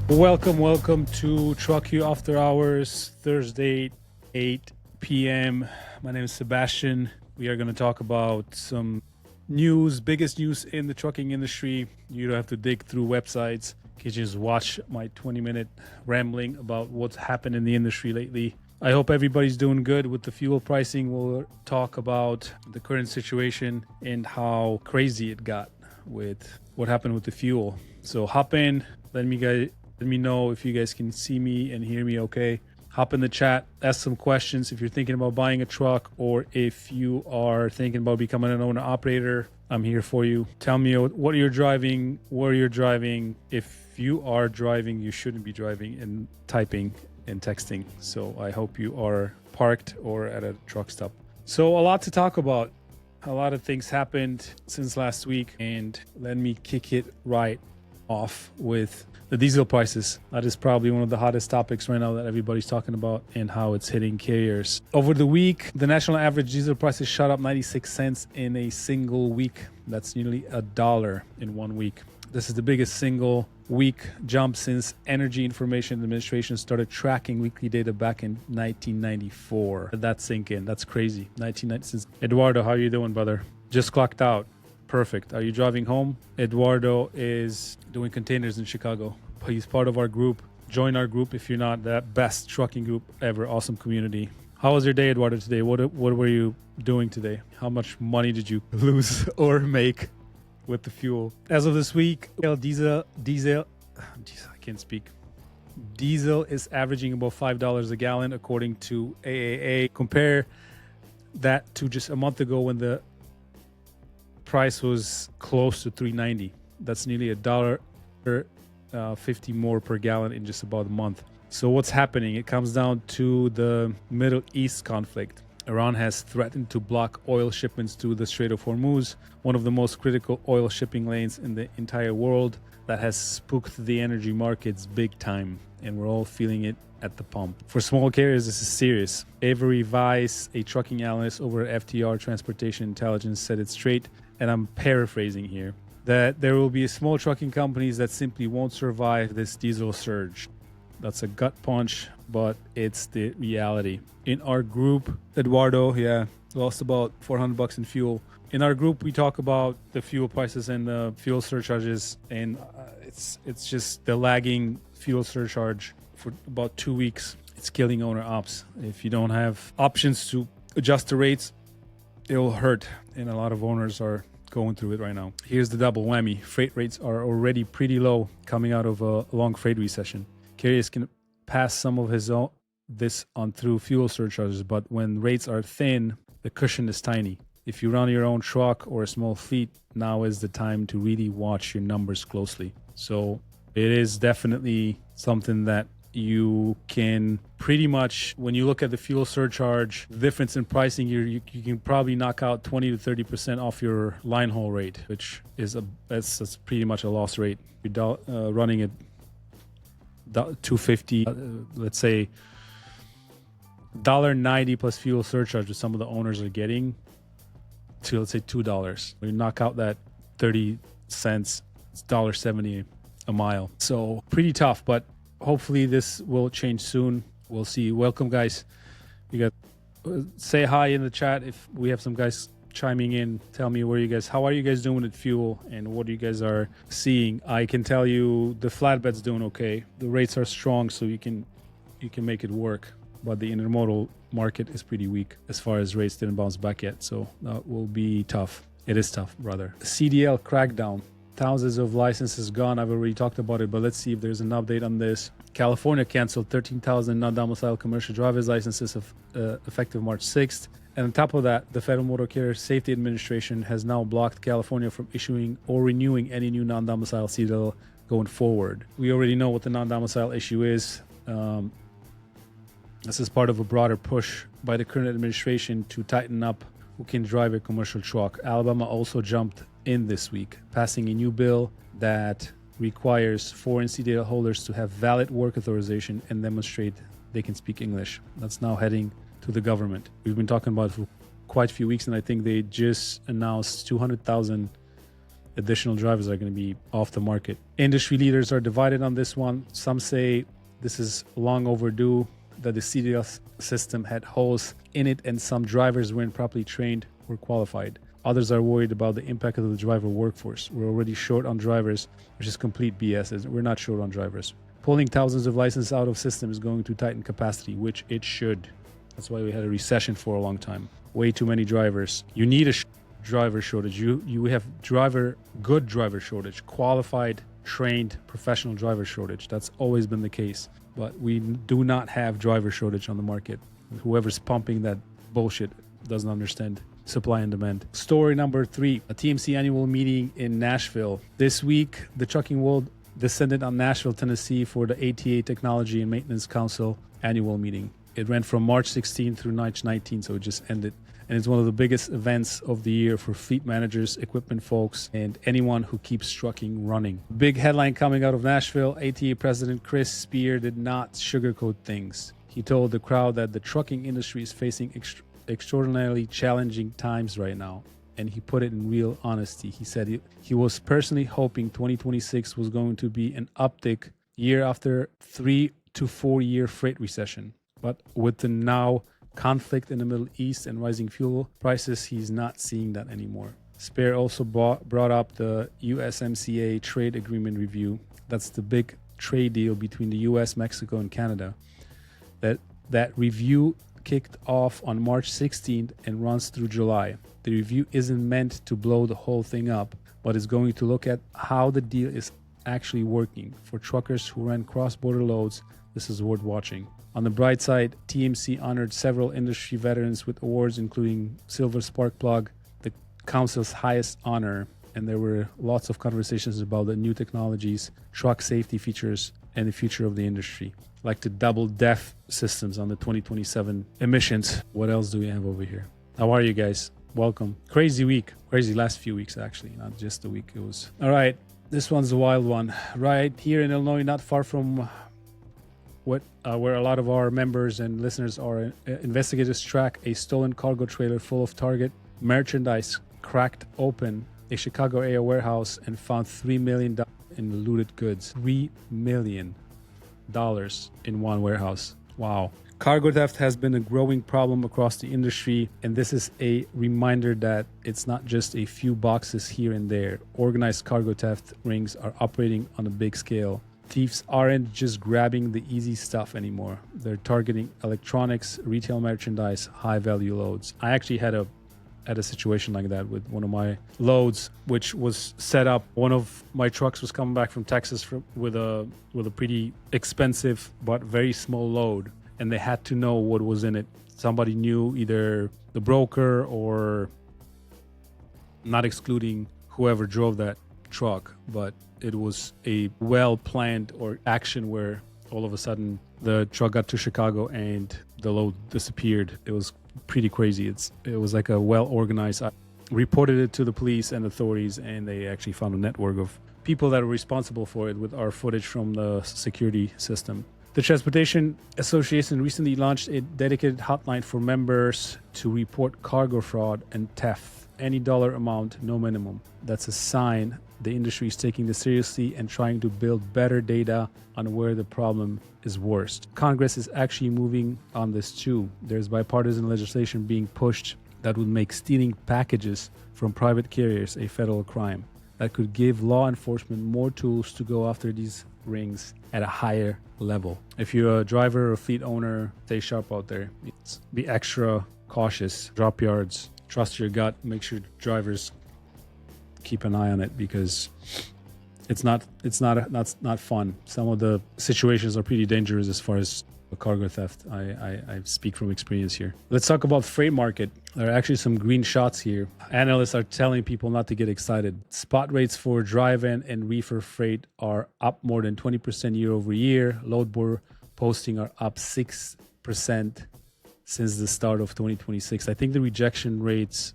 Welcome to Truck You After Hours, Thursday, 8 p.m. My name is Sebastian. We are going to talk about some news, biggest news in the trucking industry. You don't have to dig through websites. You can just watch my 20-minute rambling about what's happened in the industry lately. I hope everybody's doing good with the fuel pricing. We'll talk about the current situation and how crazy it got with what happened with the fuel. So hop in, let me know if you guys can see me and hear me okay. Hop in the chat, ask some questions if you're thinking about buying a truck or if you are thinking about becoming an owner-operator. I'm here for you. Tell me what you're driving, where you're driving. If you are driving, you shouldn't be driving and typing and texting. So I hope you are parked or at a truck stop. So a lot to talk about. A lot of things happened since last week, and let me kick it right off with the diesel prices. That is probably one of the hottest topics right now that everybody's talking about and how it's hitting carriers. Over the week, the national average diesel prices shot up 96 cents in a single week. That's nearly $1 in 1 week. This is the biggest single week jump since Energy Information Administration started tracking weekly data back in 1994. That's sink in. That's crazy. 1996. Eduardo, how are you doing, brother? Just clocked out. Perfect. Are you driving home? Eduardo is doing containers in Chicago. He's part of our group. Join our group if you're not. That best trucking group ever. Awesome community. How was your day, Eduardo, today? What were you doing today? How much money did you lose or make with the fuel? As of this week, diesel, I can't speak. Diesel is averaging about $5 a gallon according to AAA. Compare that to just a month ago when the price was close to $3.90. That's nearly $1.50 more per gallon in just about a month. So what's happening? It comes down to the Middle East conflict. Iran has threatened to block oil shipments to the Strait of Hormuz, one of the most critical oil shipping lanes in the entire world. That has spooked the energy markets big time, and we're all feeling it at the pump. For small carriers, this is serious. Avery Weiss, a trucking analyst over at FTR Transportation Intelligence, said it straight, and I'm paraphrasing here, that there will be small trucking companies that simply won't survive this diesel surge. That's a gut punch, but it's the reality. In our group, Eduardo, lost about $400 in fuel. In our group, we talk about the fuel prices and the fuel surcharges, and it's just the lagging fuel surcharge for about 2 weeks. It's killing owner ops. If you don't have options to adjust the rates, it will hurt, and a lot of owners are going through it right now. Here's the double whammy. Freight rates are already pretty low coming out of a long freight recession. Carriers can pass some of this on through fuel surcharges, but when rates are thin, the cushion is tiny. If you run your own truck or a small fleet, now is the time to really watch your numbers closely. So it is definitely something that you can pretty much, when you look at the fuel surcharge, the difference in pricing, you can probably knock out 20 to 30% off your line haul rate, which is that's pretty much a loss rate. You're running at $2.50, let's say $1.90 plus fuel surcharge, which some of the owners are getting, to let's say $2. You knock out that 30 cents, it's $1.70 a mile. So pretty tough, but hopefully this will change soon. We'll see. Welcome, guys. You got say hi in the chat if we have some guys chiming in. Tell me how are you guys doing with fuel and what you guys are seeing. I can tell you the flatbed's doing okay. The rates are strong, so you can make it work. But the intermodal market is pretty weak as far as rates didn't bounce back yet. So that will be tough. It is tough, brother. CDL Crackdown. Thousands of licenses gone. I've already talked about it, but let's see if there's an update on this. California canceled 13,000 non-domiciled commercial driver's licenses effective March 6th. And on top of that, the Federal Motor Carrier Safety Administration has now blocked California from issuing or renewing any new non-domicile CDL going forward. We already know what the non-domicile issue is. This is part of a broader push by the current administration to tighten up who can drive a commercial truck. Alabama also jumped in this week, passing a new bill that requires foreign CDL holders to have valid work authorization and demonstrate they can speak English. That's now heading to the government. We've been talking about it for quite a few weeks, and I think they just announced 200,000 additional drivers are going to be off the market. Industry leaders are divided on this one. Some say this is long overdue, that the CDL system had holes in it and some drivers weren't properly trained or qualified. Others are worried about the impact of the driver workforce. We're already short on drivers, which is complete BS. We're not short on drivers. Pulling thousands of licenses out of system is going to tighten capacity, which it should. That's why we had a recession for a long time. Way too many drivers. You need a driver shortage. You have good driver shortage, qualified, trained, professional driver shortage. That's always been the case. But we do not have driver shortage on the market. Whoever's pumping that bullshit doesn't understand supply and demand. Story number 3, a TMC Annual Meeting in Nashville. This week, the trucking world descended on Nashville, Tennessee for the ATA Technology and Maintenance Council Annual Meeting. It ran from March 16 through March 19, so it just ended. And it's one of the biggest events of the year for fleet managers, equipment folks, and anyone who keeps trucking running. Big headline coming out of Nashville, ATA President Chris Spear did not sugarcoat things. He told the crowd that the trucking industry is facing extraordinarily challenging times right now. And he put it in real honesty. He said he was personally hoping 2026 was going to be an uptick year after 3 to 4 year freight recession. But with the now conflict in the Middle East and rising fuel prices, he's not seeing that anymore. Spear also brought up the USMCA trade agreement review. That's the big trade deal between the US, Mexico, and Canada. That review kicked off on March 16th and runs through July. The review isn't meant to blow the whole thing up, but is going to look at how the deal is actually working. For truckers who run cross-border loads, this is worth watching. On the bright side, TMC honored several industry veterans with awards, including Silver Spark Plug, the council's highest honor, and there were lots of conversations about the new technologies, truck safety features, and the future of the industry, like the double DEF systems on the 2027 emissions. What else do we have over here? How are you guys? Welcome. Crazy week. Crazy last few weeks, actually, not just the week it was. All right, this one's a wild one. Right here in Illinois, not far from where a lot of our members and listeners are, investigators track a stolen cargo trailer full of Target merchandise, cracked open a Chicago area warehouse and found $3 million in looted goods. $3 million in one warehouse. Wow. Cargo theft has been a growing problem across the industry, and this is a reminder that it's not just a few boxes here and there. Organized cargo theft rings are operating on a big scale. Thieves aren't just grabbing the easy stuff anymore. They're targeting electronics, retail merchandise, high-value loads. I actually had a situation like that with one of my loads, which was set up. One of my trucks was coming back from Texas with a pretty expensive but very small load, and they had to know what was in it. Somebody knew, either the broker or, not excluding whoever drove that truck, but it was a well-planned or action where all of a sudden the truck got to Chicago and the load disappeared. It was pretty crazy. It was like a well-organized. I reported it to the police and authorities, and they actually found a network of people that are responsible for it with our footage from the security system. The Transportation Association recently launched a dedicated hotline for members to report cargo fraud and theft. Any dollar amount, no minimum. That's a sign the industry is taking this seriously and trying to build better data on where the problem is worst. Congress is actually moving on this too. There's bipartisan legislation being pushed that would make stealing packages from private carriers a federal crime. That could give law enforcement more tools to go after these rings at a higher level. If you're a driver or a fleet owner, stay sharp out there. Be extra cautious. Drop yards. Trust your gut. Make sure drivers keep an eye on it, because it's not fun. Some of the situations are pretty dangerous as far as cargo theft. I speak from experience here. Let's talk about freight market. There are actually some green shots here. Analysts are telling people not to get excited. Spot rates for dry van and reefer freight are up more than 20% year over year. Load board posting are up 6% since the start of 2026. I think the rejection rates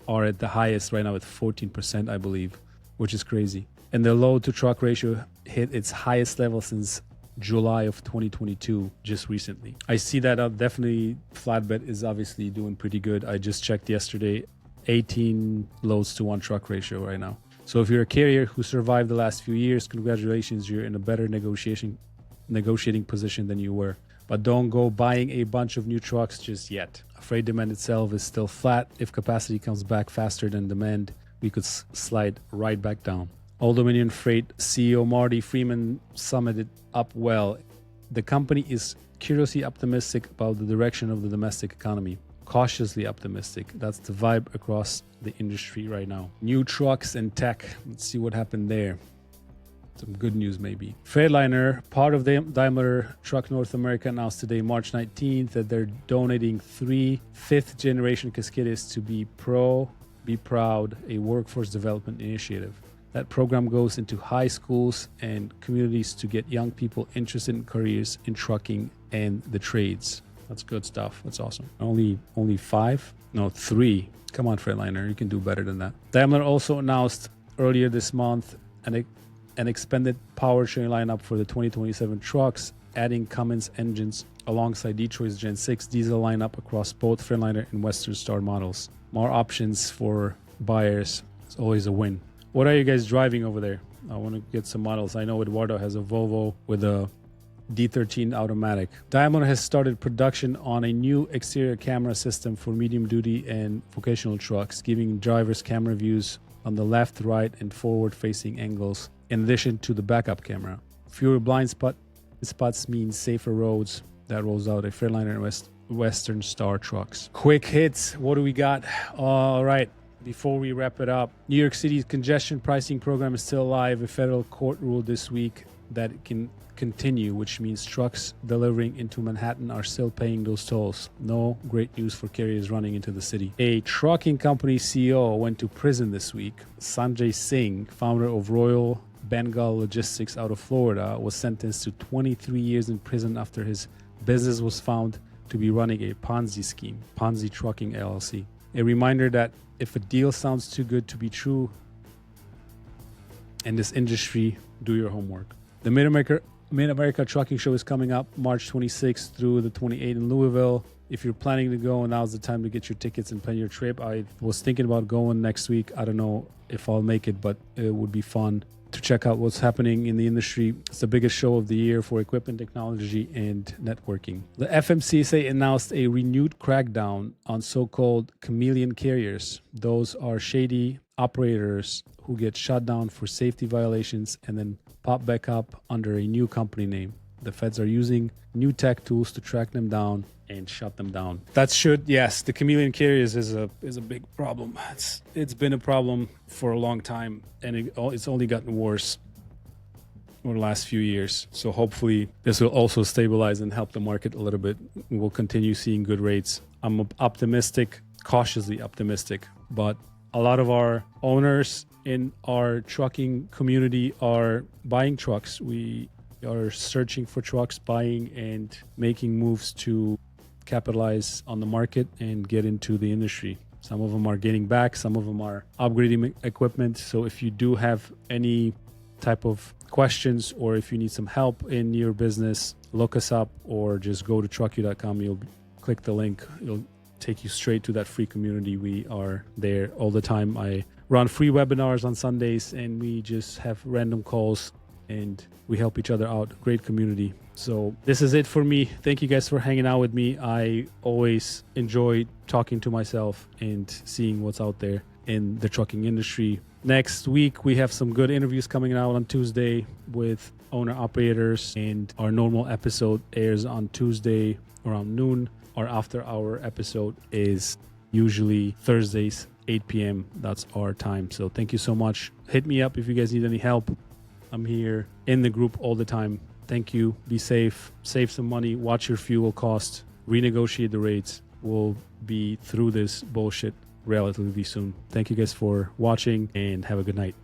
are at the highest right now at 14%, I believe, which is crazy. And the load to truck ratio hit its highest level since July of 2022, just recently. I see that definitely flatbed is obviously doing pretty good. I just checked yesterday, 18 loads to one truck ratio right now. So if you're a carrier who survived the last few years, congratulations, you're in a better negotiating position than you were. But don't go buying a bunch of new trucks just yet. Freight demand itself is still flat. If capacity comes back faster than demand, we could slide right back down. Old Dominion Freight CEO Marty Freeman summed it up well. The company is curiously optimistic about the direction of the domestic economy. Cautiously optimistic. That's the vibe across the industry right now. New trucks and tech. Let's see what happened there. Some good news maybe. Freightliner, part of the Daimler Truck North America, announced today, March 19th, that they're donating 3 fifth-generation Cascades to Be Proud, a workforce development initiative. That program goes into high schools and communities to get young people interested in careers in trucking and the trades. That's good stuff. That's awesome. Only 5? No, 3. Come on, Freightliner. You can do better than that. Daimler also announced earlier this month an expanded powertrain lineup for the 2027 trucks, adding Cummins engines alongside Detroit's Gen 6 diesel lineup across both Freightliner and Western Star models. More options for buyers. It's always a win. What are you guys driving over there? I want to get some models. I know Eduardo has a Volvo with a D13 automatic. Daimler has started production on a new exterior camera system for medium-duty and vocational trucks, giving drivers camera views on the left, right, and forward-facing angles, in addition to the backup camera. Fewer blind spots mean safer roads. That rolls out a Freightliner and Western Star trucks. Quick hits. What do we got? All right. Before we wrap it up, New York City's congestion pricing program is still alive. A federal court ruled this week that it can continue, which means trucks delivering into Manhattan are still paying those tolls. No great news for carriers running into the city. A trucking company CEO went to prison this week. Sanjay Singh, founder of Royal Bengal Logistics out of Florida, was sentenced to 23 years in prison after his business was found to be running a Ponzi scheme, Ponzi Trucking LLC. A reminder that if a deal sounds too good to be true in this industry, do your homework. The Mid-America Trucking Show is coming up March 26th through the 28th in Louisville. If you're planning to go, now's the time to get your tickets and plan your trip. I was thinking about going next week. I don't know if I'll make it, but it would be fun to check out what's happening in the industry. It's the biggest show of the year for equipment, technology, and networking. The FMCSA announced a renewed crackdown on so-called chameleon carriers. Those are shady operators who get shut down for safety violations and then pop back up under a new company name. The feds are using new tech tools to track them down and shut them down. Yes, the chameleon carriers is a big problem. It's been a problem for a long time, and it's only gotten worse over the last few years. So hopefully this will also stabilize and help the market a little bit. We'll continue seeing good rates. I'm optimistic, cautiously optimistic, but a lot of our owners in our trucking community are buying trucks. We are searching for trucks, buying and making moves to capitalize on the market and get into the industry. Some of them are getting back, some of them are upgrading equipment. So if you do have any type of questions or if you need some help in your business, look us up or just go to truckyou.com. You'll click the link. It'll take you straight to that free community. We are there all the time. I run free webinars on Sundays and we just have random calls and we help each other out. Great community. So this is it for me. Thank you guys for hanging out with me. I always enjoy talking to myself and seeing what's out there in the trucking industry. Next week, we have some good interviews coming out on Tuesday with owner-operators, and our normal episode airs on Tuesday around noon. Our after-hour episode is usually Thursdays, 8 p.m. That's our time. So thank you so much. Hit me up if you guys need any help. I'm here in the group all the time. Thank you. Be safe. Save some money. Watch your fuel cost. Renegotiate the rates. We'll be through this bullshit relatively soon. Thank you guys for watching and have a good night.